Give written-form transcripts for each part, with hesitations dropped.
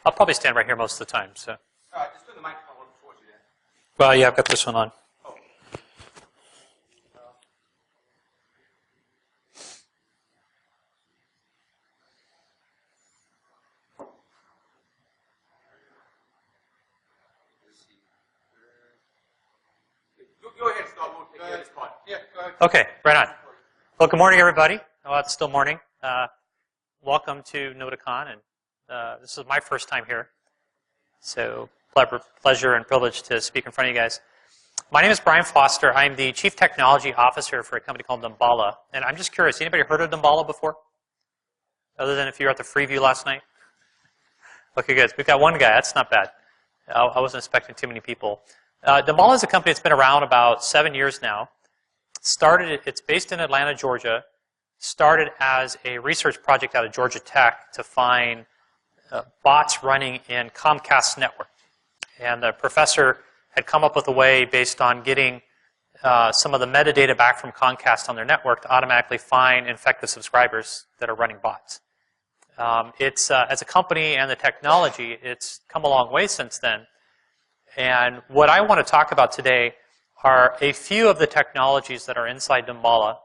I'll probably stand right here most of the time. So. All right, just turn the microphone a little towards you there. Well, yeah, I've got this one on. Oh. Go ahead, start. We'll take care of this part. Yeah, go ahead. Okay, right on. Well, good morning, everybody. Oh, it's still morning. Welcome to Notacon, and this is my first time here. So, pleasure and privilege to speak in front of you guys. My name is Brian Foster. I'm the Chief Technology Officer for a company called Damballa. And I'm just curious, anybody heard of Damballa before? Other than if you were at the Freeview last night? Okay, good. We've got one guy. That's not bad. I wasn't expecting too many people. Damballa is a company that's been around about 7 years now. It's based in Atlanta, Georgia. Started as a research project out of Georgia Tech to find bots running in Comcast's network. And the professor had come up with a way based on getting some of the metadata back from Comcast on their network to automatically find infected subscribers that are running bots. As a company and the technology, it's come a long way since then. And what I want to talk about today are a few of the technologies that are inside Damballa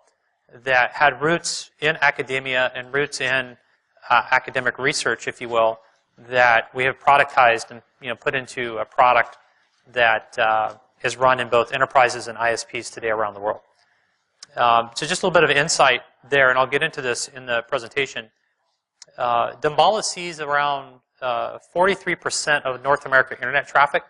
that had roots in academia and roots in academic research, if you will, that we have productized and put into a product that is run in both enterprises and ISPs today around the world. So just a little bit of insight there, and I'll get into this in the presentation. Damballa sees around 43% of North America internet traffic.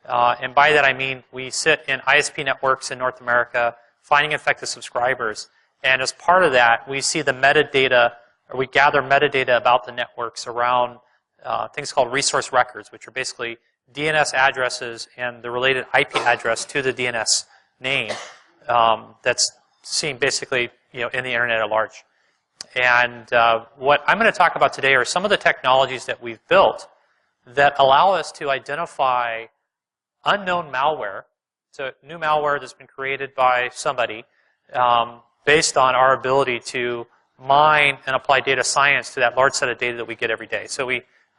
And by that I mean we sit in ISP networks in North America, finding infected subscribers. And as part of that, we see the metadata, or we gather metadata about the networks around things called resource records, which are basically DNS addresses and the related IP address to the DNS name that's seen basically in the internet at large. And what I'm going to talk about today are some of the technologies that we've built that allow us to identify unknown malware, so new malware that's been created by somebody based on our ability to mine and apply data science to that large set of data that we get every day. So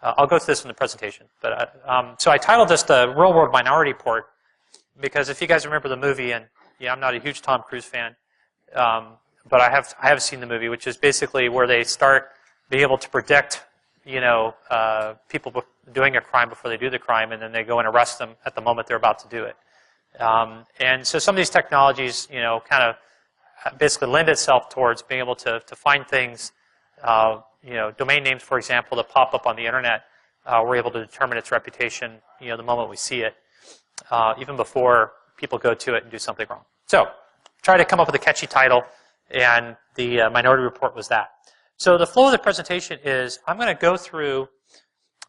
I'll go through this in the presentation. But so I titled this the Real World Minority Report because if you guys remember the movie, and I'm not a huge Tom Cruise fan, but I have seen the movie, which is basically where they start being able to predict people doing a crime before they do the crime, and then they go and arrest them at the moment they're about to do it. And so some of these technologies, kind of basically lend itself towards being able to find things, domain names, for example, that pop up on the internet. We're able to determine its reputation, the moment we see it, even before people go to it and do something wrong. So, try to come up with a catchy title, and the Minority Report was that. So the flow of the presentation is I'm going to go through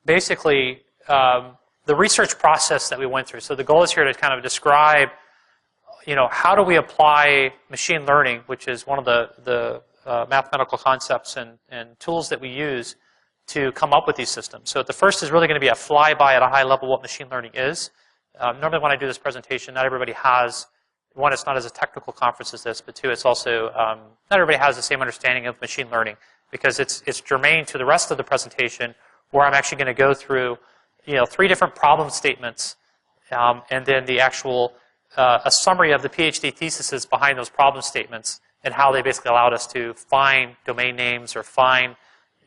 basically the research process that we went through. So the goal is here to kind of describe, how do we apply machine learning, which is one of the mathematical concepts and tools that we use to come up with these systems. So the first is really going to be a flyby at a high level what machine learning is. Normally when I do this presentation, not everybody has, one, it's not as a technical conference as this, but two, it's also, not everybody has the same understanding of machine learning because it's germane to the rest of the presentation where I'm actually going to go through, 3 different problem statements and then the actual, a summary of the PhD theses behind those problem statements and how they basically allowed us to find domain names or find,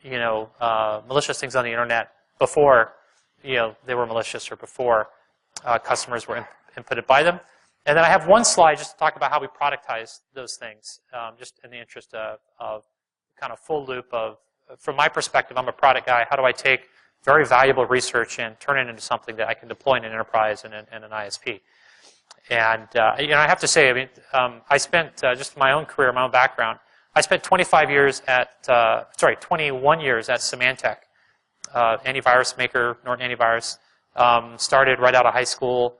malicious things on the internet before, they were malicious or before customers were inputted by them. And then I have one slide just to talk about how we productize those things, just in the interest of kind of full loop of, from my perspective, I'm a product guy. How do I take very valuable research and turn it into something that I can deploy in an enterprise and an ISP? And I have to say, I spent just my own career, my own background. I spent 21 years at Symantec, antivirus maker, Norton Antivirus. Started right out of high school.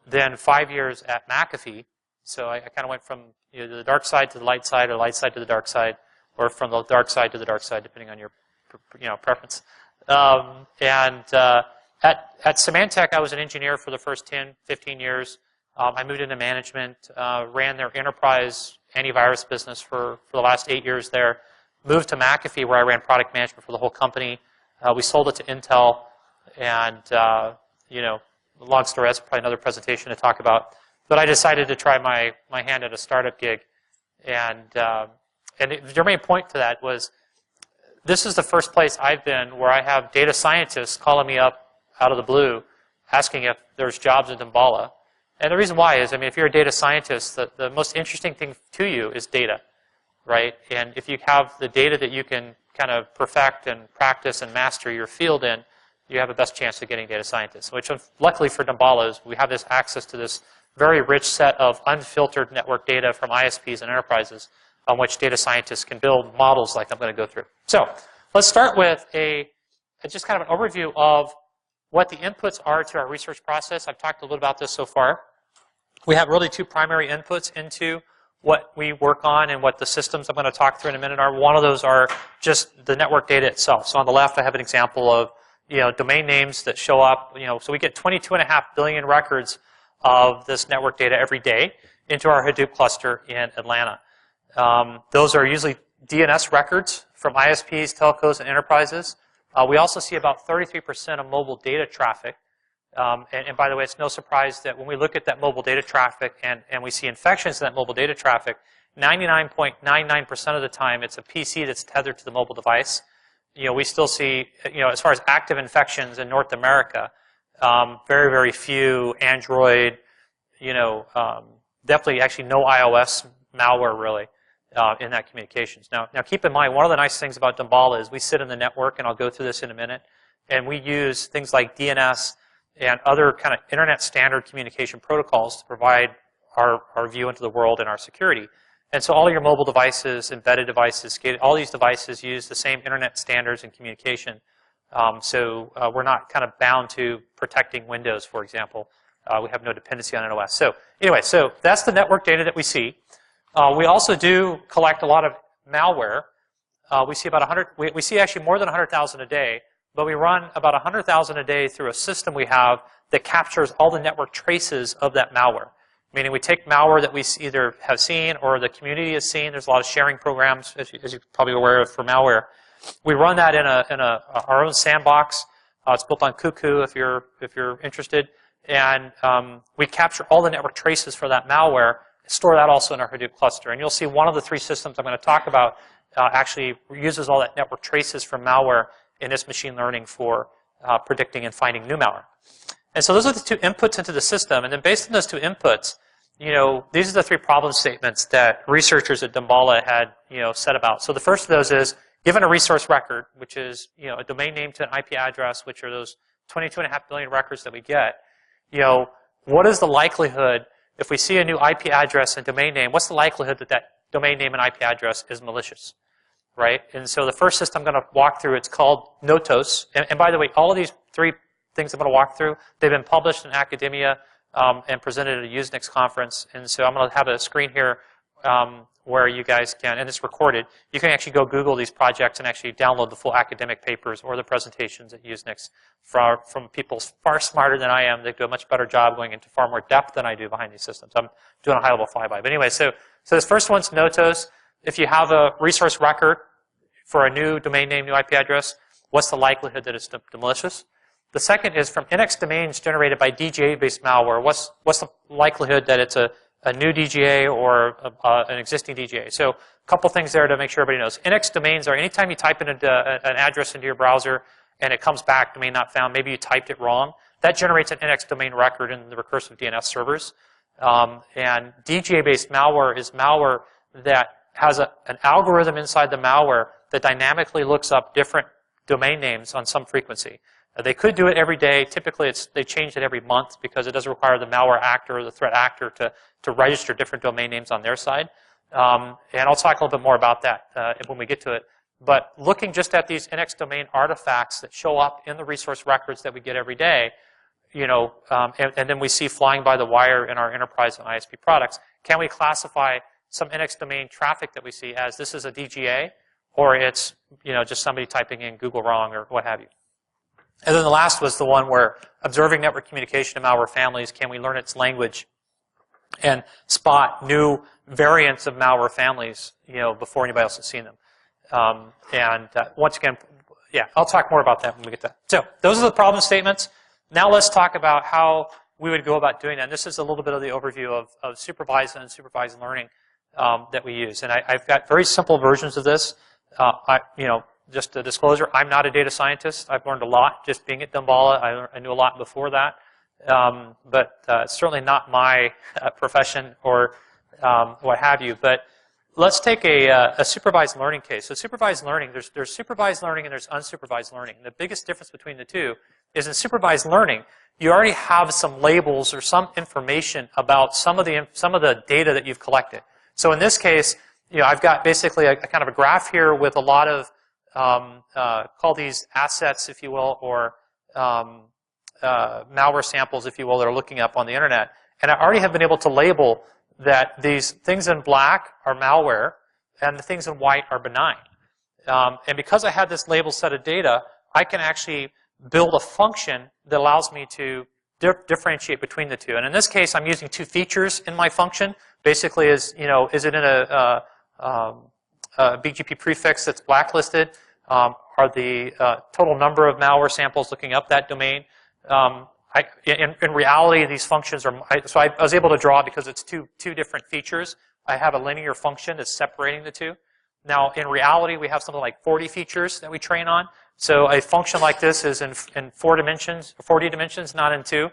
Then 5 years at McAfee. So I kind of went from the dark side to the light side, or light side to the dark side, or from the dark side to the dark side, depending on your preference. At Symantec, I was an engineer for the first 10, 15 years. I moved into management, ran their enterprise antivirus business for the last 8 years there. Moved to McAfee, where I ran product management for the whole company. We sold it to Intel, and you know, long story. That's probably another presentation to talk about. But I decided to try my hand at a startup gig, and the main point to that was, this is the first place I've been where I have data scientists calling me up out of the blue, asking if there's jobs in Damballa. And the reason why is, I mean, if you're a data scientist, the most interesting thing to you is data, right? And if you have the data that you can kind of perfect and practice and master your field in, you have the best chance of getting data scientists. Which, luckily for Damballa, is we have this access to this very rich set of unfiltered network data from ISPs and enterprises on which data scientists can build models like I'm going to go through. So let's start with just kind of an overview of what the inputs are to our research process. I've talked a little about this so far. We have really two primary inputs into what we work on and what the systems I'm going to talk through in a minute are. One of those are just the network data itself. So on the left, I have an example of, you know, domain names that show up. You know, so we get 22.5 billion records of this network data every day into our Hadoop cluster in Atlanta. Those are usually DNS records from ISPs, telcos, and enterprises. We also see about 33% of mobile data traffic. And by the way, it's no surprise that when we look at that mobile data traffic and we see infections in that mobile data traffic, 99.99% of the time it's a PC that's tethered to the mobile device. You know, we still see, you know, as far as active infections in North America, very, very few Android, you know, definitely actually no iOS malware really in that communications. Now keep in mind, one of the nice things about Damballa is we sit in the network, and I'll go through this in a minute, and we use things like DNS and other kind of internet standard communication protocols to provide our view into the world and our security. And so all of your mobile devices, embedded devices, all these devices use the same internet standards and communication. So we're not kind of bound to protecting Windows, for example. We have no dependency on an OS. So anyway, so that's the network data that we see. We also do collect a lot of malware. We see about 100. We see actually more than 100,000 a day, but we run about 100,000 a day through a system we have that captures all the network traces of that malware. Meaning we take malware that we either have seen or the community has seen. There's a lot of sharing programs, as you're probably aware of, for malware. We run that in our own sandbox. It's built on Cuckoo if you're interested, and we capture all the network traces for that malware. Store that also in our Hadoop cluster, and you'll see one of the three systems I'm going to talk about actually uses all that network traces from malware in its machine learning for predicting and finding new malware. And so those are the two inputs into the system, and then based on those two inputs, you know, these are the three problem statements that researchers at Damballa had, you know, set about. So the first of those is, given a resource record, which is, you know, a domain name to an IP address, which are those 22.5 billion records that we get, you know, what is the likelihood, if we see a new IP address and domain name, what's the likelihood that that domain name and IP address is malicious, right? And so the first system I'm going to walk through, it's called Notos. And by the way, all of these three things I'm going to walk through, they've been published in academia and presented at a Usenix conference. And so I'm going to have a screen here where you guys can, and it's recorded, you can actually go Google these projects and actually download the full academic papers or the presentations at Usenix from people far smarter than I am. They do a much better job going into far more depth than I do behind these systems. I'm doing a high-level flyby. But anyway, so this first one's Notos. If you have a resource record for a new domain name, new IP address, what's the likelihood that it's malicious? The second is from index domains generated by DGA-based malware. What's the likelihood that it's a new DGA or an existing DGA? So a couple things there to make sure everybody knows. Index domains are anytime you type in an address into your browser and it comes back, domain not found, maybe you typed it wrong, that generates an index domain record in the recursive DNS servers. And DGA-based malware is malware that has an algorithm inside the malware that dynamically looks up different domain names on some frequency. They could do it every day. Typically, they change it every month because it doesn't require the malware actor or the threat actor to register different domain names on their side. And I'll talk a little bit more about that when we get to it. But looking just at these index domain artifacts that show up in the resource records that we get every day, you know, and then we see flying by the wire in our enterprise and ISP products, can we classify some index domain traffic that we see as this is a DGA, or it's, you know, just somebody typing in Google wrong or what have you? And then the last was the one where observing network communication in malware families, can we learn its language and spot new variants of malware families, you know, before anybody else has seen them? Once again, Yeah, I'll talk more about that when we get to that. So those are the problem statements. Now let's talk about how we would go about doing that. And this is a little bit of the overview of supervised and unsupervised learning that we use. And I've got very simple versions of this. Just a disclosure, I'm not a data scientist. I've learned a lot just being at Damballa. I knew a lot before that. But it's certainly not my profession or what have you. But let's take a supervised learning case. So supervised learning, there's supervised learning and there's unsupervised learning. The biggest difference between the two is in supervised learning, you already have some labels or some information about some of the data that you've collected. So in this case, I've got basically a kind of a graph here with a lot of call these assets, if you will, or malware samples, if you will, that are looking up on the internet. And I already have been able to label that these things in black are malware and the things in white are benign. And because I have this labeled set of data, I can actually build a function that allows me to differentiate between the two. And in this case, I'm using two features in my function. Basically, is it in a BGP prefix that's blacklisted? Are the total number of malware samples looking up that domain? In reality, these functions are, so I was able to draw because it's two different features. I have a linear function that's separating the two. Now, in reality, we have something like 40 features that we train on. So a function like this is in 40 dimensions, not in 2.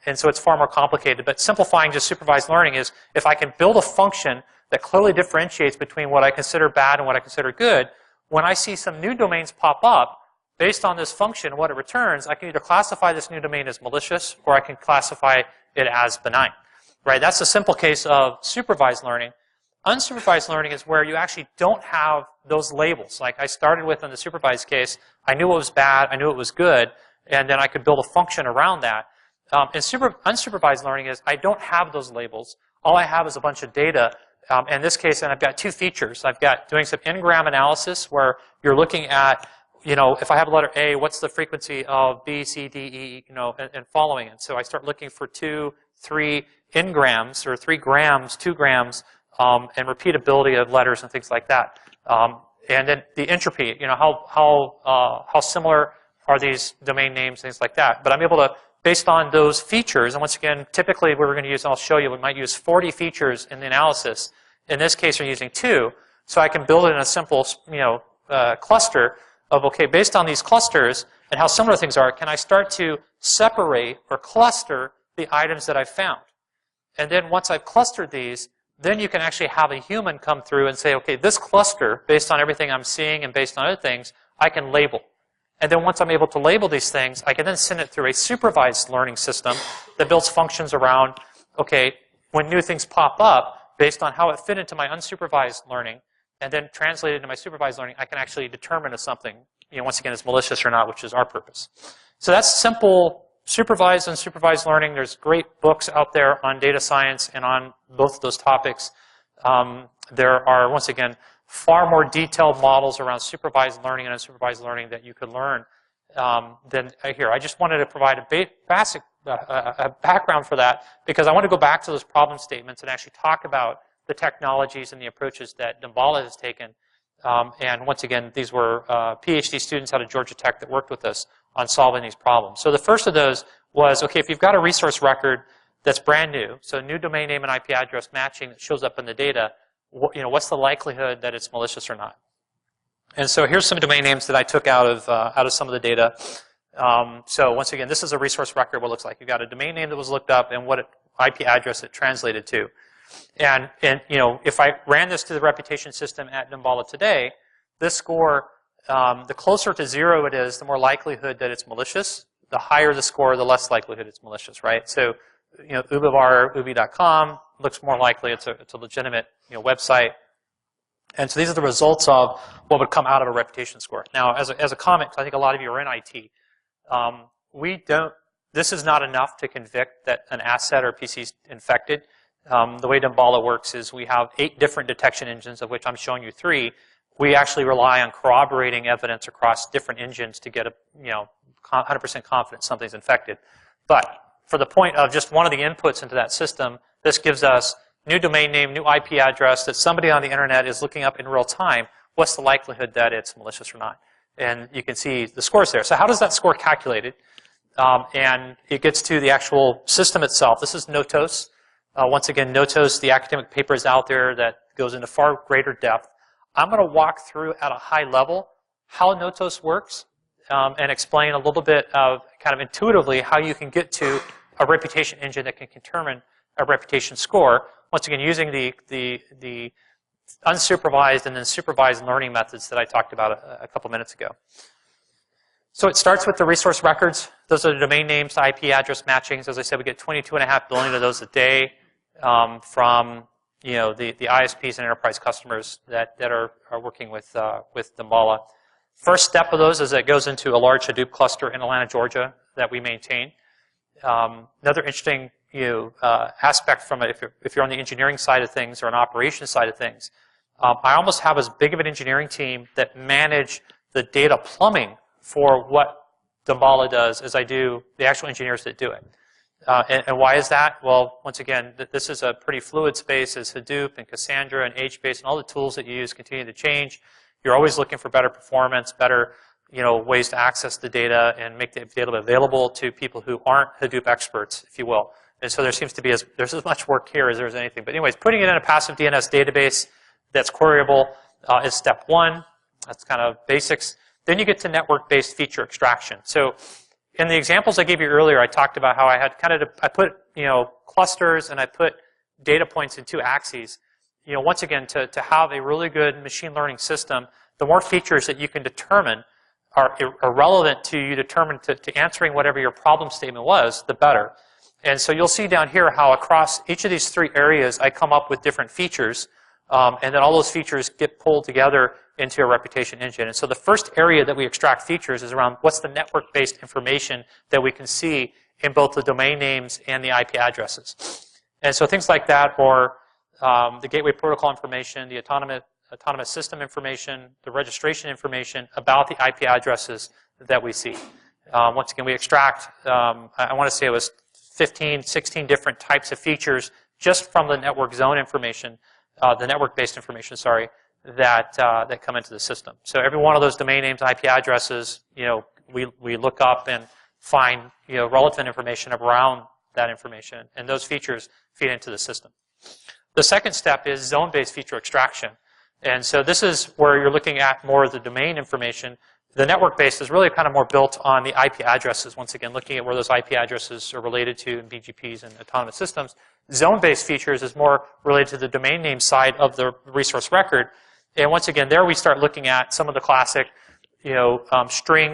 And so it's far more complicated. But simplifying just supervised learning is if I can build a function that clearly differentiates between what I consider bad and what I consider good, when I see some new domains pop up, based on this function and what it returns, I can either classify this new domain as malicious or I can classify it as benign. Right? That's a simple case of supervised learning. Unsupervised learning is where you actually don't have those labels. Like I started with in the supervised case, I knew it was bad, I knew it was good, and then I could build a function around that. Unsupervised learning is I don't have those labels. All I have is a bunch of data. In this case, and I've got two features. I've got doing some n-gram analysis where you're looking at, if I have a letter A, what's the frequency of B, C, D, E, and following it. So I start looking for 2, 3 n-grams or 3 grams, 2 grams, and repeatability of letters and things like that. And then the entropy, how similar are these domain names, things like that. But I'm able to, based on those features, and once again, typically we're going to use, I'll show you, we might use 40 features in the analysis. In this case, we're using 2. So I can build it in a simple, cluster of, okay, based on these clusters and how similar things are, can I start to separate or cluster the items that I've found? And then once I've clustered these, then you can actually have a human come through and say, okay, this cluster, based on everything I'm seeing and based on other things, I can label. And then once I'm able to label these things, I can then send it through a supervised learning system that builds functions around, okay, when new things pop up, based on how it fit into my unsupervised learning, and then translate it into my supervised learning, I can actually determine if something, once again, is malicious or not, which is our purpose. So that's simple supervised and unsupervised learning. There's great books out there on data science and on both of those topics. There are, once again, far more detailed models around supervised learning and unsupervised learning that you could learn than here. I just wanted to provide a basic background for that because I want to go back to those problem statements and actually talk about the technologies and the approaches that Damballa has taken. And once again, these were PhD students out of Georgia Tech that worked with us on solving these problems. So the first of those was, okay, if you've got a resource record that's brand new, so new domain name and IP address matching that shows up in the data, what's the likelihood that it's malicious or not? And so here's some domain names that I took out of some of the data. So once again, this is a resource record, what it looks like. You've got a domain name that was looked up and what IP address it translated to. And if I ran this to the reputation system at Damballa today, this score, the closer to 0 it is, the more likelihood that it's malicious. The higher the score, the less likelihood it's malicious, right? So, ubivar, ubi.com looks more likely it's a legitimate, website. And so these are the results of what would come out of a reputation score. Now, as a comment, because I think a lot of you are in IT, this is not enough to convict that an asset or PC is infected. The way Damballa works is we have 8 different detection engines, of which I'm showing you 3. We actually rely on corroborating evidence across different engines to get 100% confidence something's infected. But for the point of just one of the inputs into that system, this gives us new domain name, new IP address that somebody on the internet is looking up in real time. What's the likelihood that it's malicious or not? And you can see the scores there. So how does that score calculated? And it gets to the actual system itself. This is Notos. Once again, Notos, the academic paper is out there that goes into far greater depth. I'm going to walk through at a high level how Notos works and explain a little bit of kind of intuitively how you can get to a reputation engine that can determine a reputation score. Once again, using the unsupervised and then supervised learning methods that I talked about a couple minutes ago. So it starts with the resource records. Those are the domain names to IP address matchings. As I said, we get 22.5 billion of those a day from the ISPs and enterprise customers that are working with Damballa. First step of those is that it goes into a large Hadoop cluster in Atlanta, Georgia that we maintain. Another interesting aspect from it, if you're on the engineering side of things or an operations side of things, I almost have as big of an engineering team that manage the data plumbing for what Damballa does as I do the actual engineers that do it. And why is that? Well, once again, this is a pretty fluid space as Hadoop and Cassandra and HBase and all the tools that you use continue to change. You're always looking for better performance, better ways to access the data and make the data available to people who aren't Hadoop experts, if you will. And so there seems to be there's as much work here as there's anything. But anyways, putting it in a passive DNS database that's queryable is step one. That's kind of basics. Then you get to network-based feature extraction. So in the examples I gave you earlier, I talked about how I put clusters and I put data points in two axes. Once again, to have a really good machine learning system, the more features that you can determine are relevant to you to answering whatever your problem statement was, the better. And so you'll see down here how across each of these three areas I come up with different features, and then all those features get pulled together into a reputation engine. And so the first area that we extract features is around what's the network-based information that we can see in both the domain names and the IP addresses. And so things like that, or the gateway protocol information, the autonomous system information, the registration information about the IP addresses that we see. Once again, we extract, I want to say it was 15, 16 different types of features just from the network zone information, the network-based information, sorry, that come into the system. So every one of those domain names and IP addresses, we look up and find relevant information around that information, and those features feed into the system. The second step is zone-based feature extraction. And so this is where you're looking at more of the domain information. The network-based is really kind of more built on the IP addresses, once again, looking at where those IP addresses are related to in BGPs and autonomous systems. Zone-based features is more related to the domain name side of the resource record. And once again, there we start looking at some of the classic,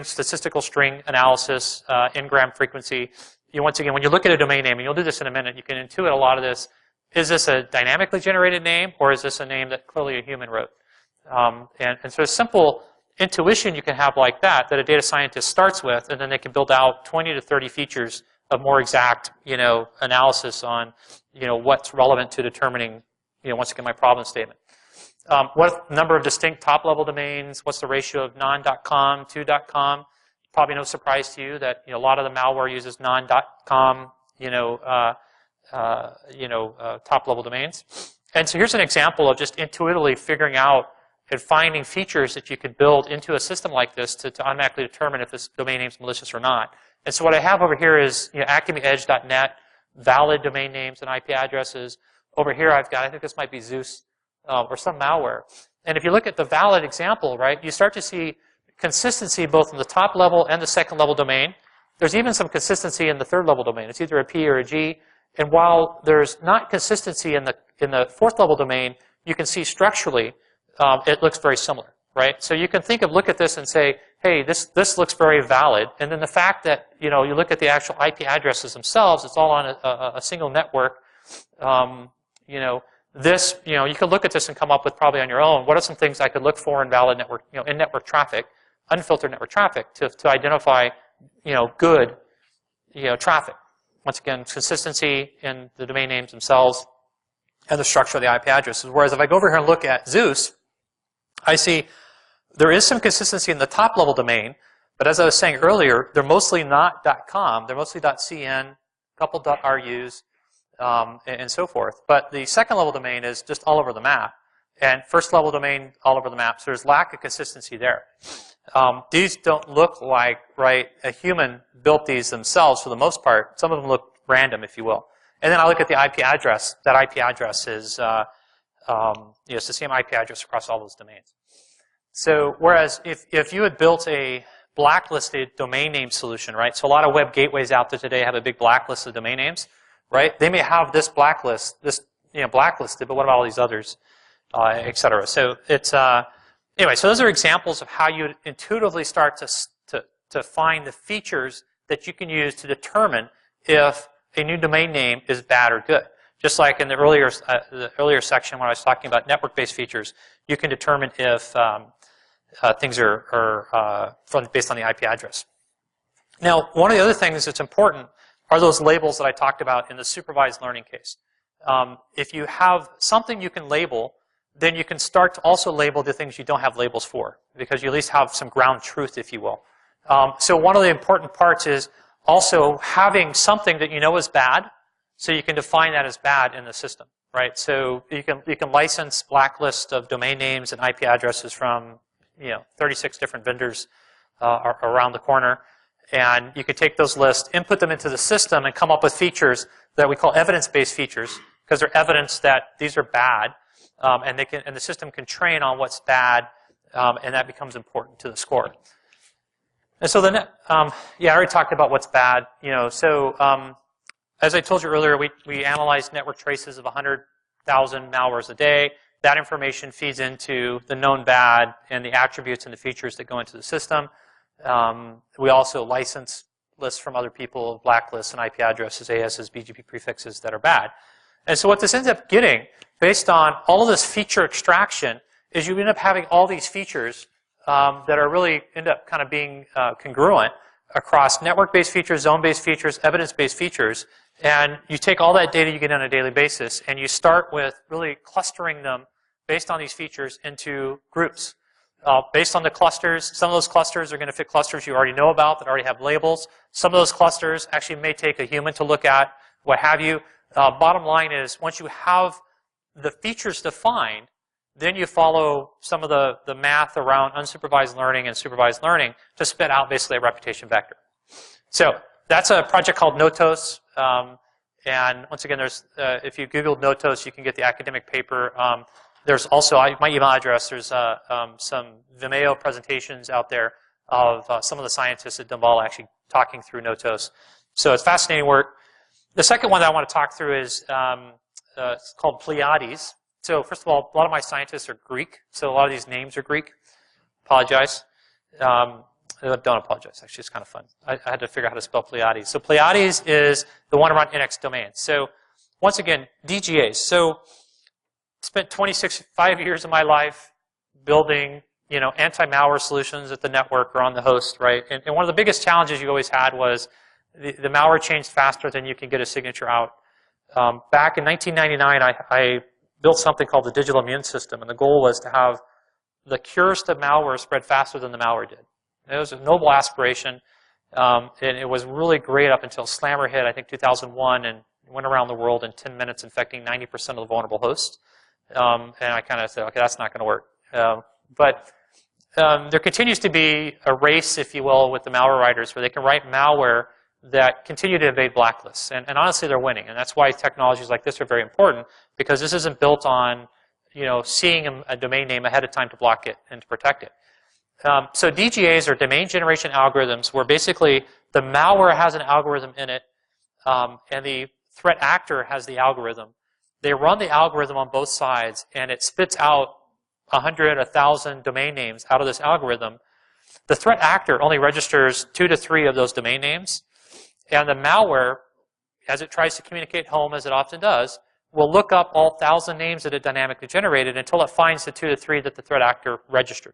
statistical string analysis, n-gram frequency. Once again, when you look at a domain name, and you'll do this in a minute, you can intuit a lot of this. Is this a dynamically generated name, or is this a name that clearly a human wrote? And so a simple intuition you can have like that a data scientist starts with, and then they can build out 20 to 30 features of more exact, analysis on, what's relevant to determining, once again, my problem statement. What number of distinct top-level domains? What's the ratio of non.com to .com? Probably no surprise to you that a lot of the malware uses non.com, top-level domains. And so here's an example of just intuitively figuring out and finding features that you could build into a system like this to automatically determine if this domain name is malicious or not. And so what I have over here is acmeedge.net, valid domain names and IP addresses. Over here I've got, I think this might be Zeus or some malware. And if you look at the valid example, right, you start to see consistency both in the top level and the second level domain. There's even some consistency in the third level domain. It's either a P or a G. And while there's not consistency in the fourth level domain, you can see structurally it looks very similar, right? So you can look at this and say, hey, this looks very valid. And then the fact that you look at the actual IP addresses themselves, it's all on a single network. You could look at this and come up with probably on your own. What are some things I could look for in valid network, in network traffic, unfiltered network traffic, to identify, good, traffic. Once again, consistency in the domain names themselves and the structure of the IP addresses. Whereas if I go over here and look at Zeus, I see there is some consistency in the top level domain, but as I was saying earlier, they're mostly not .com, they're mostly .cn, a couple .rus, and so forth. But the second level domain is just all over the map, and first level domain all over the map. So there's lack of consistency there. These don't look like, right, a human built these themselves for the most part. Some of them look random, if you will. And then I look at the IP address. That IP address is, it's the same IP address across all those domains. So whereas if you had built a blacklisted domain name solution, right? So a lot of web gateways out there today have a big blacklist of domain names, right? They may have this blacklist, blacklisted, but what about all these others, et cetera? So it's anyway. So those are examples of how you intuitively start to find the features that you can use to determine if a new domain name is bad or good. Just like in the earlier section when I was talking about network-based features, you can determine if things are based on the IP address. Now, one of the other things that's important are those labels that I talked about in the supervised learning case. If you have something you can label, then you can start to also label the things you don't have labels for, because you at least have some ground truth, if you will. So one of the important parts is also having something that you know is bad, so you can define that as bad in the system, right? So you can license blacklist of domain names and IP addresses from 36 different vendors around the corner, and you could take those lists, input them into the system, and come up with features that we call evidence-based features, because they're evidence that these are bad, and the system can train on what's bad, and that becomes important to the score. And so I already talked about what's bad. As I told you earlier, we analyzed network traces of 100,000 malwares a day. That information feeds into the known bad and the attributes and the features that go into the system. We also license lists from other people, blacklists and IP addresses, ASs, BGP prefixes that are bad. And so what this ends up getting, based on all of this feature extraction, is you end up having all these features that are really end up kind of being congruent across network-based features, zone-based features, evidence-based features, and you take all that data you get on a daily basis, and you start with really clustering them based on these features into groups. Based on the clusters, some of those clusters are going to fit clusters you already know about that already have labels. Some of those clusters actually may take a human to look at, what have you. Bottom line is, once you have the features defined, then you follow some of the math around unsupervised learning and supervised learning to spit out basically a reputation vector. So that's a project called Notos. And once again, there's if you Google Notos, you can get the academic paper. There's also my email address. There's some Vimeo presentations out there of some of the scientists at Dumbbell actually talking through Notos. So it's fascinating work. The second one that I want to talk through is it's called Pleiades. So first of all, a lot of my scientists are Greek, so a lot of these names are Greek. Apologize. Don't apologize. Actually, it's kind of fun. I had to figure out how to spell Pleiades. So Pleiades is the one around NX domains. So once again, DGAs. So spent 5 years of my life building, anti-malware solutions at the network or on the host, right? And one of the biggest challenges you always had was the malware changed faster than you can get a signature out. Back in 1999, I built something called the digital immune system, and the goal was to have the cures to malware spread faster than the malware did. It was a noble aspiration, and it was really great up until Slammer hit, I think, 2001, and went around the world in 10 minutes, infecting 90% of the vulnerable hosts. And I kind of said, okay, that's not going to work. But there continues to be a race, if you will, with the malware writers, where they can write malware that continue to evade blacklists. And honestly, they're winning. And that's why technologies like this are very important, because this isn't built on, seeing a domain name ahead of time to block it and to protect it. So DGAs are domain generation algorithms where basically the malware has an algorithm in it, and the threat actor has the algorithm. They run the algorithm on both sides, and it spits out 100, 1,000 domain names out of this algorithm. The threat actor only registers 2 to 3 of those domain names. And the malware, as it tries to communicate home, as it often does, will look up all 1,000 names that it dynamically generated until it finds the 2 to 3 that the threat actor registered.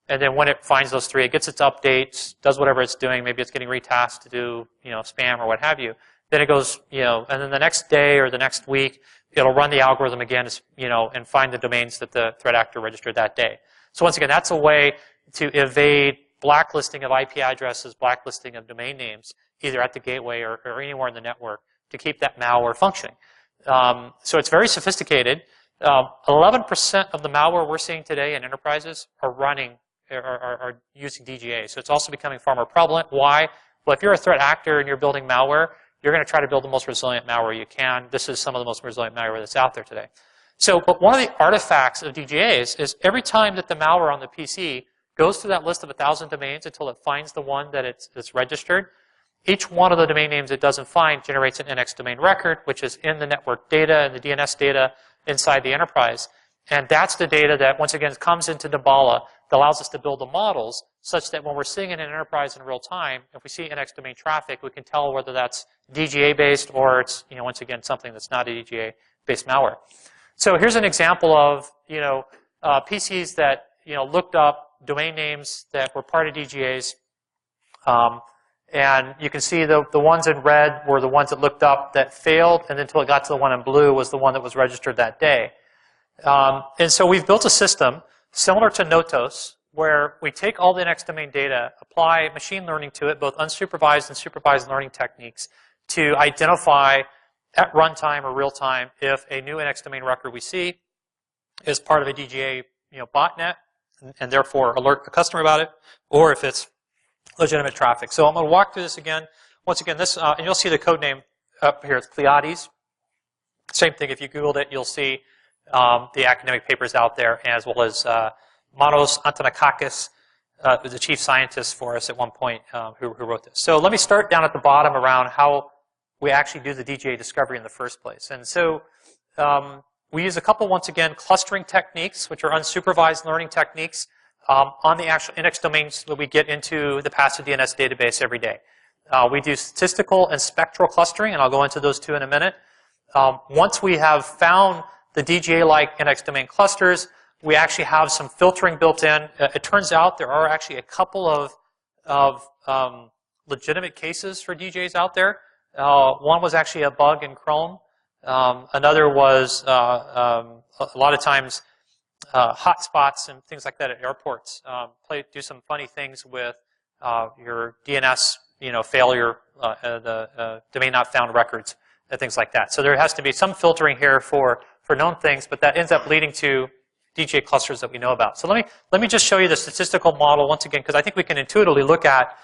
And then when it finds those 3, it gets its updates, does whatever it's doing. Maybe it's getting retasked to do, spam or what have you. Then it goes, and then the next day or the next week, it'll run the algorithm again, and find the domains that the threat actor registered that day. So once again, that's a way to evade blacklisting of IP addresses, blacklisting of domain names, either at the gateway or anywhere in the network, to keep that malware functioning. So it's very sophisticated. 11% of the malware we're seeing today in enterprises are running are using DGA. So it's also becoming far more prevalent. Why? Well, if you're a threat actor and you're building malware, you're going to try to build the most resilient malware you can. This is some of the most resilient malware that's out there today. So, but one of the artifacts of DGAs is every time that the malware on the PC goes through that list of 1,000 domains until it finds the one that it's registered, each one of the domain names it doesn't find generates an NX domain record, which is in the network data and the DNS data inside the enterprise. And that's the data that, once again, comes into Nimbala that allows us to build the models such that when we're seeing it in an enterprise in real time, if we see NX domain traffic, we can tell whether that's DGA-based or it's, once again, something that's not a DGA-based malware. So here's an example of, PCs that, looked up domain names that were part of DGAs. And you can see the ones in red were the ones that looked up that failed, and until it got to the one in blue was the one that was registered that day. And so we've built a system similar to Notos, where we take all the NX domain data, apply machine learning to it, both unsupervised and supervised learning techniques, to identify at runtime or real time if a new NX domain record we see is part of a DGA botnet, and therefore alert the customer about it, or if it's legitimate traffic. So I'm going to walk through this again. Once again, this, and you'll see the code name up here. It's Pleiades. Same thing. If you Googled it, you'll see the academic papers out there, as well as Notos Antonakakis, who's the chief scientist for us at one point, who wrote this. So let me start down at the bottom around how we actually do the DGA discovery in the first place. And so we use a couple, once again, clustering techniques, which are unsupervised learning techniques, on the actual NX domains that we get into the passive DNS database every day. We do statistical and spectral clustering, and I'll go into those two in a minute. Once we have found the DGA-like NX domain clusters, we actually have some filtering built in. It turns out there are actually a couple of legitimate cases for DJs out there. One was actually a bug in Chrome. Another was a lot of times hotspots and things like that at airports do some funny things with your DNS, failure, the domain not found records, and things like that. So there has to be some filtering here for known things, but that ends up leading to DJ clusters that we know about. So let me just show you the statistical model once again, because I think we can intuitively look at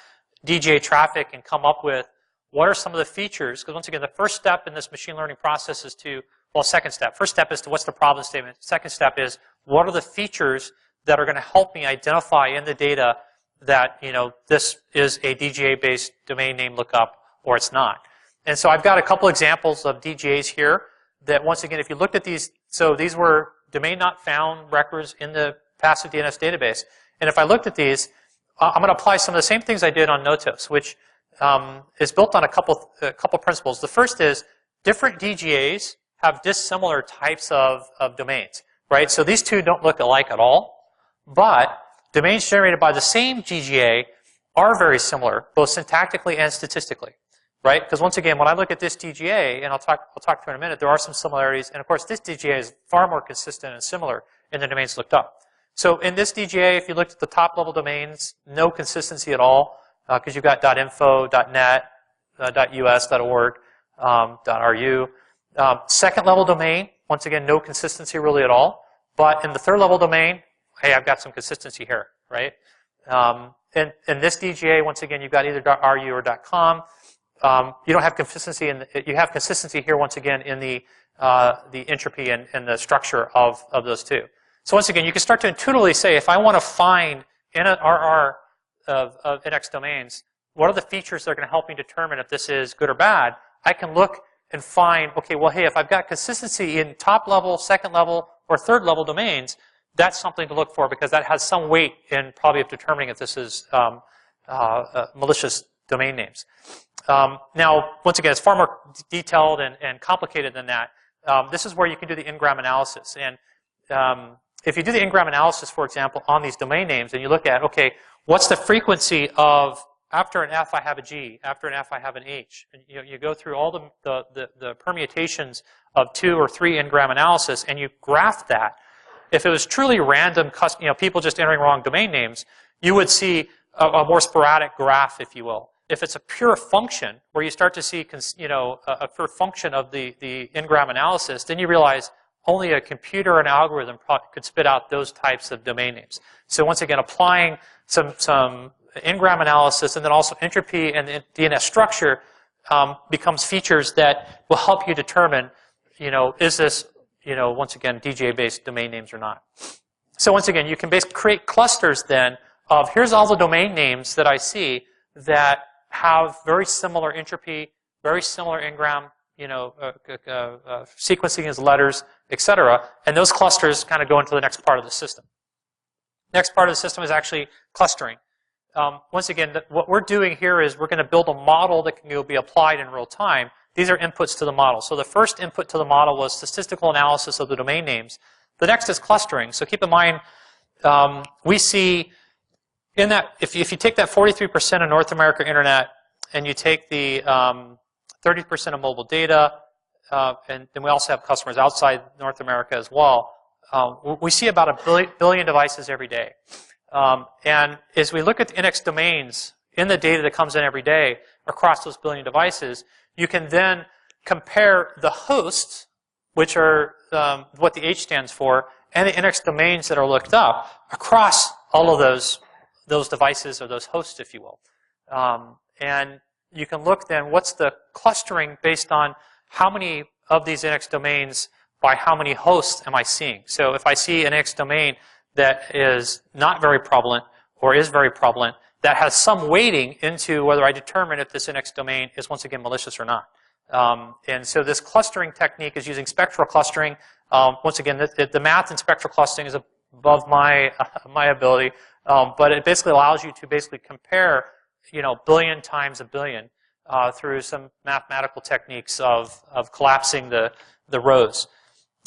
DJ traffic and come up with what are some of the features. Because once again, the first step in this machine learning process is to, well, second step. First step is to what's the problem statement. Second step is what are the features that are going to help me identify in the data that, this is a DGA-based domain name lookup or it's not. And so I've got a couple examples of DGAs here that, once again, if you looked at these, so these were domain not found records in the passive DNS database. And if I looked at these, I'm going to apply some of the same things I did on Notos, which is built on a couple principles. The first is different DGAs have dissimilar types of domains, right? So these two don't look alike at all, but domains generated by the same DGA are very similar, both syntactically and statistically, right? Because once again, when I look at this DGA, and I'll talk to you in a minute, there are some similarities, and of course this DGA is far more consistent and similar in the domains looked up. So in this DGA, if you looked at the top level domains, no consistency at all, because you've got .info, .net, .us, .org, .ru. Second level domain, once again, no consistency really at all. But in the third level domain, hey, I've got some consistency here, right? In this DGA, once again, you've got either .ru or .com. You don't have consistency you have consistency here once again in the entropy and the structure of those two. So once again, you can start to intuitively say, if I want to find in an RR of NX domains, what are the features that are going to help me determine if this is good or bad? I can look and find, okay, well, hey, if I've got consistency in top level, second level, or third level domains, that's something to look for because that has some weight in probably of determining if this is malicious domain names. Now, once again, it's far more detailed and complicated than that. This is where you can do the n-gram analysis. And if you do the n-gram analysis, for example, on these domain names, and you look at, okay, what's the frequency of after an F I have a G, after an F I have an H, and you go through all the permutations of 2 or 3 n-gram analysis, and you graph that. If it was truly random, people just entering wrong domain names, you would see a more sporadic graph, if you will. If it's a pure function, where you start to see, a pure function of the n-gram analysis, then you realize, only a computer and algorithm could spit out those types of domain names. So once again, applying some n-gram analysis and then also entropy and the DNS structure becomes features that will help you determine, is this, once again, DGA-based domain names or not. So once again, you can basically create clusters then of here's all the domain names that I see that have very similar entropy, very similar n-gram, sequencing as letters, etc. And those clusters kind of go into the next part of the system. Next part of the system is actually clustering. Once again, what we're doing here is we're going to build a model that can be applied in real time. These are inputs to the model. So the first input to the model was statistical analysis of the domain names. The next is clustering. So keep in mind, we see in that, if you take that 43% of North America internet and you take the 30% of mobile data, and then we also have customers outside North America as well, we see about a billion devices every day. And as we look at the index domains in the data that comes in every day across those billion devices, you can then compare the hosts, which are what the H stands for, and the index domains that are looked up across all of those devices or those hosts, if you will. And you can look then, what's the clustering based on how many of these index domains by how many hosts am I seeing? So if I see an index domain that is not very prevalent or is very prevalent, that has some weighting into whether I determine if this index domain is once again malicious or not. And so this clustering technique is using spectral clustering. Once again, the math in spectral clustering is above my ability, but it basically allows you to basically compare, billion times a billion through some mathematical techniques of collapsing the rows.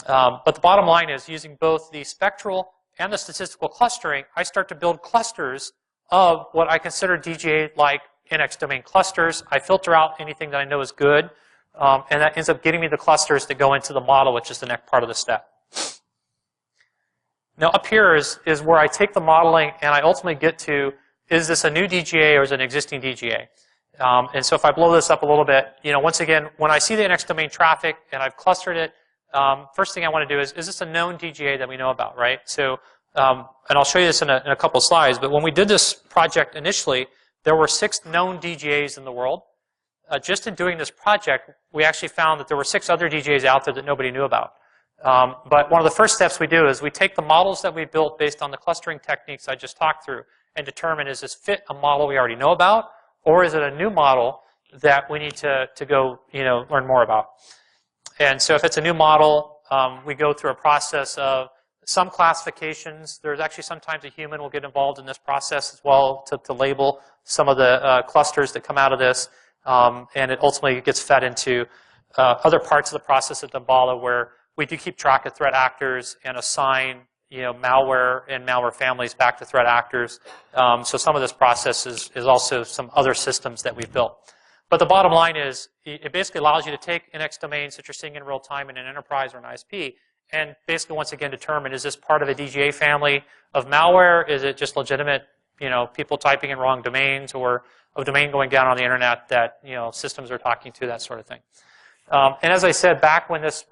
But the bottom line is, using both the spectral and the statistical clustering, I start to build clusters of what I consider DGA-like index domain clusters. I filter out anything that I know is good, and that ends up getting me the clusters that go into the model, which is the next part of the step. Now up here is where I take the modeling and I ultimately get to, is this a new DGA or is it an existing DGA? And so if I blow this up a little bit, once again, when I see the index domain traffic and I've clustered it, first thing I want to do is this a known DGA that we know about, right? So, and I'll show you this in a couple of slides, but when we did this project initially, there were 6 known DGAs in the world. Just in doing this project, we actually found that there were 6 other DGAs out there that nobody knew about. But one of the first steps we do is we take the models that we built based on the clustering techniques I just talked through and determine, is this fit a model we already know about, or is it a new model that we need to go learn more about? And so if it's a new model, we go through a process of some classifications. There's actually sometimes a human will get involved in this process as well to label some of the clusters that come out of this. And it ultimately gets fed into other parts of the process at Damballa, where we do keep track of threat actors and assign malware and malware families back to threat actors. So some of this process is also some other systems that we've built. But the bottom line is, it basically allows you to take index domains that you're seeing in real time in an enterprise or an ISP, and basically once again determine, is this part of a DGA family of malware? Is it just legitimate, people typing in wrong domains, or a domain going down on the internet that systems are talking to, that sort of thing. And as I said, back when this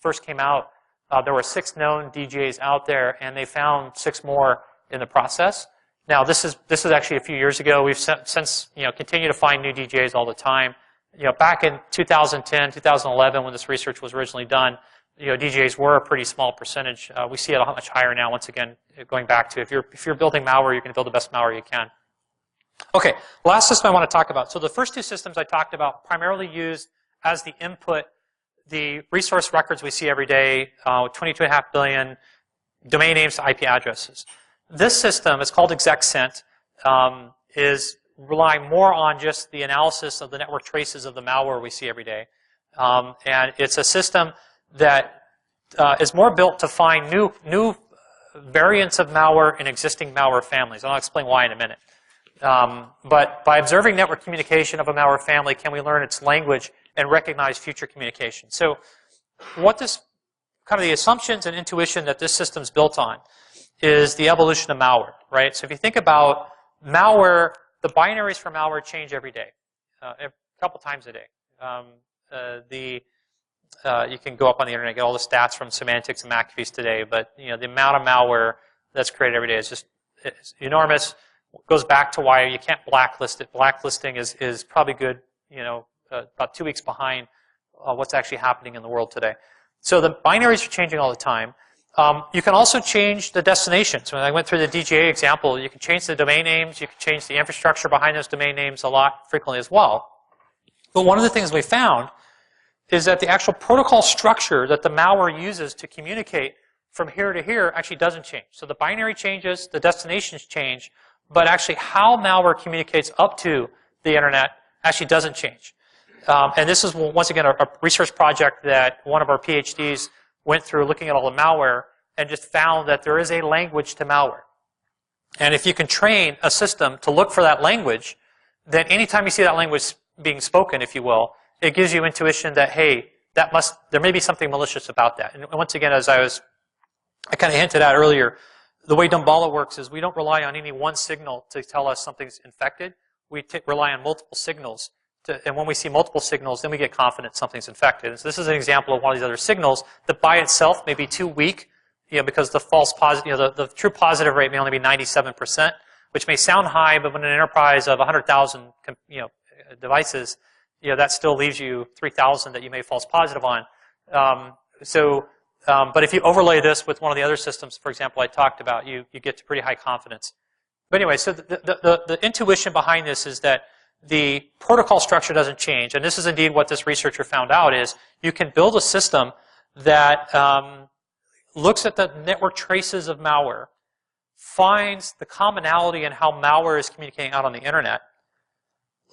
first came out, there were 6 known DGAs out there, and they found 6 more in the process. Now, this is actually a few years ago. We've since continued to find new DGAs all the time. Back in 2010, 2011, when this research was originally done, DGAs were a pretty small percentage. We see it a much higher now. Once again, going back to if you're building malware, you're going to build the best malware you can. Okay, last system I want to talk about. So the first 2 systems I talked about primarily used as the input the resource records we see every day, 22.5 billion domain names to IP addresses. This system is called ExecCent, is relying more on just the analysis of the network traces of the malware we see every day. And it's a system that is more built to find new variants of malware in existing malware families. And I'll explain why in a minute. But by observing network communication of a malware family, can we learn its language and recognize future communication? So what this, kind of the assumptions and intuition that this system's built on is the evolution of malware, right? So if you think about malware, the binaries for malware change every day, a couple times a day. you can go up on the internet, get all the stats from Semantics and McAfee's today, but the amount of malware that's created every day is just enormous. It goes back to why you can't blacklist it. Blacklisting is probably good, about 2 weeks behind what's actually happening in the world today. So the binaries are changing all the time. You can also change the destinations. When I went through the DGA example, you can change the domain names, you can change the infrastructure behind those domain names a lot frequently as well. But one of the things we found is that the actual protocol structure that the malware uses to communicate from here to here actually doesn't change. So the binary changes, the destinations change, but actually how malware communicates up to the internet actually doesn't change. And this is, once again, a research project that one of our PhDs went through looking at all the malware and just found that there is a language to malware. And if you can train a system to look for that language, then anytime you see that language being spoken, if you will, it gives you intuition that, hey, there may be something malicious about that. And once again, as I kind of hinted at earlier, the way Dumbala works is we don't rely on any one signal to tell us something's infected. We rely on multiple signals. And when we see multiple signals, then we get confident something's infected. And so this is an example of one of these other signals that by itself may be too weak, because the false positive, the true positive rate may only be 97%, which may sound high, but when an enterprise of 100,000, devices, that still leaves you 3,000 that you may false positive on. But if you overlay this with one of the other systems, for example, I talked about, you get to pretty high confidence. But anyway, so the intuition behind this is that the protocol structure doesn't change. And this is indeed what this researcher found out is you can build a system that looks at the network traces of malware, finds the commonality in how malware is communicating out on the internet,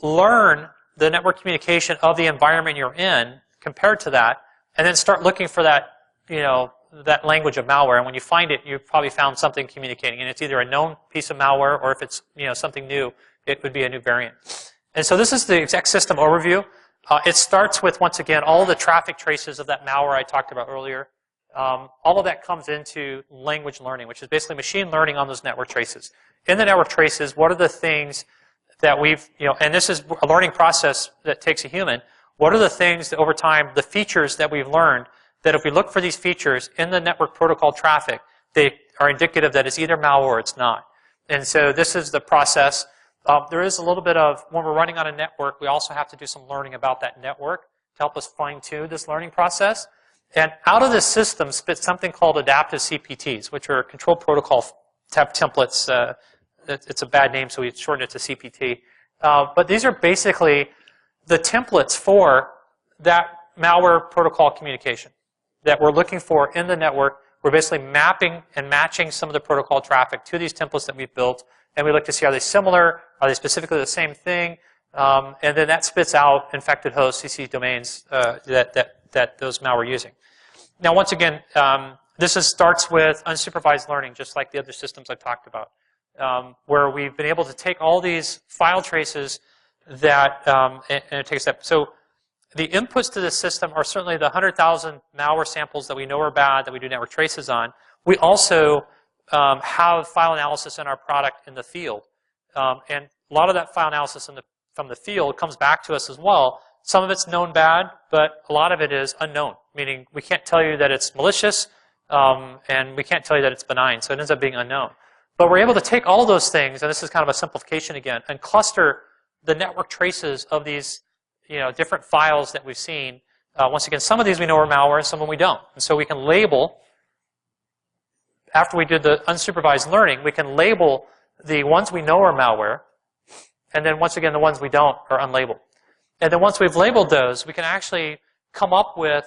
learn the network communication of the environment you're in compared to that, and then start looking for that, that language of malware. And when you find it, you've probably found something communicating. And it's either a known piece of malware, or if it's something new, it would be a new variant. And so this is the exec system overview. It starts with, once again, all the traffic traces of that malware I talked about earlier. All of that comes into language learning, which is basically machine learning on those network traces. In the network traces, what are the things that we've, and this is a learning process that takes a human. What are the things that over time, the features that we've learned, that if we look for these features in the network protocol traffic, they are indicative that it's either malware or it's not. And so this is the process. There is a little bit of, when we're running on a network, we also have to do some learning about that network to help us fine-tune this learning process. And out of this system spits something called adaptive CPTs, which are control protocol templates. It's a bad name, so we shorten it to CPT. But these are basically the templates for that malware protocol communication that we're looking for in the network. We're basically mapping and matching some of the protocol traffic to these templates that we've built. And we look to see, are they similar? Are they specifically the same thing? And then that spits out infected hosts, CC domains that those malware are using. Now, once again, this starts with unsupervised learning, just like the other systems I've talked about, where we've been able to take all these file traces that, and it takes that. So the inputs to this system are certainly the 100,000 malware samples that we know are bad, that we do network traces on. We also have file analysis in our product in the field. And a lot of that file analysis from the field comes back to us as well. Some of it's known bad, but a lot of it is unknown, meaning we can't tell you that it's malicious, and we can't tell you that it's benign, so it ends up being unknown. But we're able to take all those things, and this is kind of a simplification again, and cluster the network traces of these different files that we've seen. Once again, some of these we know are malware, and some of them we don't. And so we can label, after we did the unsupervised learning, we can label the ones we know are malware, and then once again, the ones we don't are unlabeled. And then once we've labeled those, we can actually come up with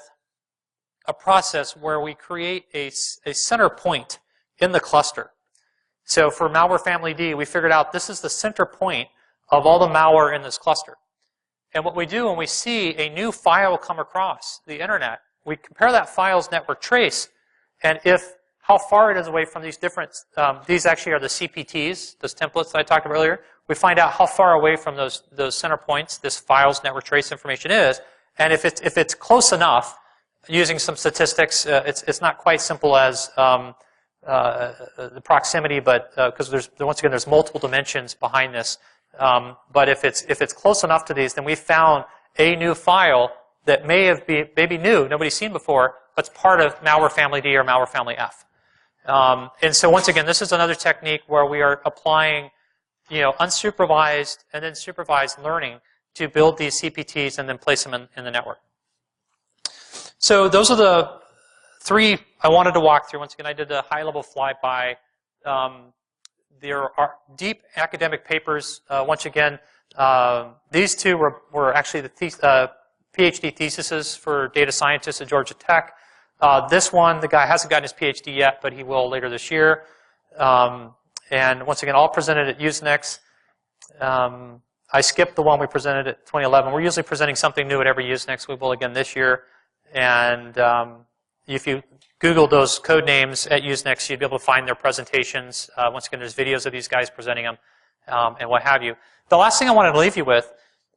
a process where we create a center point in the cluster. So for malware family D, we figured out this is the center point of all the malware in this cluster. And what we do when we see a new file come across the internet, we compare that file's network trace, and how far it is away from these different, these actually are the CPTs, those templates that I talked about earlier. We find out how far away from those center points this file's network trace information is, and if it's close enough, using some statistics, it's not quite simple as the proximity, but because once again there's multiple dimensions behind this. But if it's close enough to these, then we found a new file that maybe new, nobody's seen before, but it's part of malware family D or malware family F. And so once again, this is another technique where we are applying, unsupervised and then supervised learning to build these CPTs and then place them in the network. So those are the 3 I wanted to walk through. Once again, I did a high-level flyby. There are deep academic papers. Once again, these 2 were actually the PhD theses for data scientists at Georgia Tech. This one, the guy hasn't gotten his PhD yet, but he will later this year. And once again, all presented at Usenex. I skipped the one we presented at 2011. We're usually presenting something new at every Usenex. We will again this year. And if you Google those code names at Usenex, you'd be able to find their presentations. Once again, there's videos of these guys presenting them and what have you. The last thing I wanted to leave you with,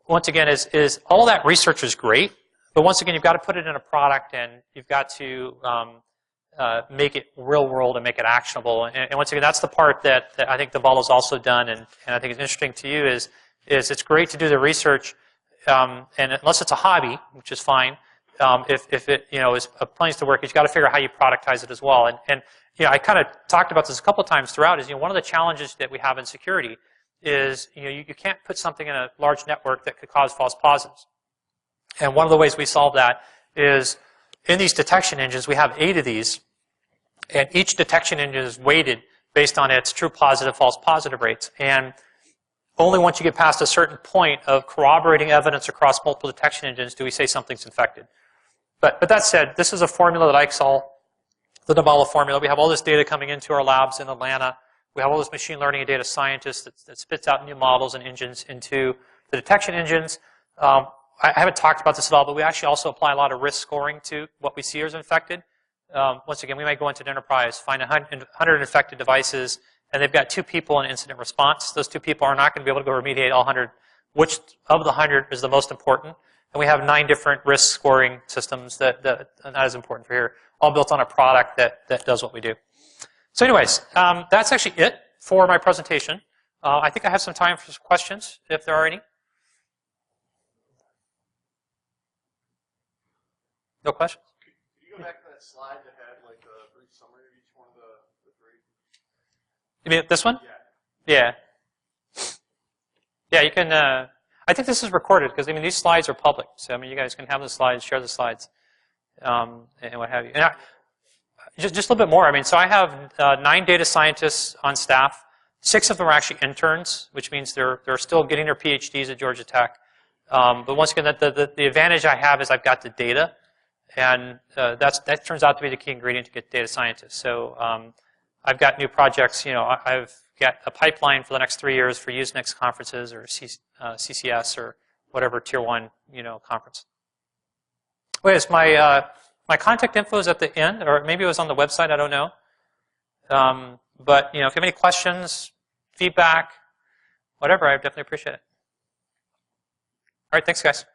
once again, is all that research is great. But once again, you've got to put it in a product, and you've got to make it real world and make it actionable. And once again, that's the part that I think Davalo's also done, and I think it's interesting to you is it's great to do the research, and unless it's a hobby, which is fine, if it is plans to work, you've got to figure out how you productize it as well. And I kind of talked about this a couple of times throughout. Is one of the challenges that we have in security is you can't put something in a large network that could cause false positives. And one of the ways we solve that is in these detection engines, we have 8 of these, and each detection engine is weighted based on its true positive, false positive rates. And only once you get past a certain point of corroborating evidence across multiple detection engines do we say something's infected. But that said, this is a formula that I saw, the Davalo formula. We have all this data coming into our labs in Atlanta. We have all this machine learning and data scientists that spits out new models and engines into the detection engines. I haven't talked about this at all, but we actually also apply a lot of risk scoring to what we see as infected. Once again, we might go into an enterprise, find 100 infected devices, and they've got 2 people in incident response. Those 2 people are not going to be able to go remediate all 100. Which of the 100 is the most important? And we have 9 different risk scoring systems that is important for here, all built on a product that does what we do. So anyways, that's actually it for my presentation. I think I have some time for some questions, if there are any. No questions? Could you go back to that slide that had like a brief summary of each one of the 3? You mean this one? Yeah. Yeah, you can, I think this is recorded because, these slides are public. So, you guys can have the slides, share the slides, and what have you. And just a little bit more. So I have 9 data scientists on staff. 6 of them are actually interns, which means they're still getting their PhDs at Georgia Tech. But once again, the advantage I have is I've got the data. And that turns out to be the key ingredient to get data scientists. So I've got new projects. I've got a pipeline for the next 3 years for Usenex conferences or CCS or whatever tier 1 conference. Wait, is my contact info is at the end, or maybe it was on the website. I don't know. But if you have any questions, feedback, whatever, I definitely appreciate it. All right, thanks, guys.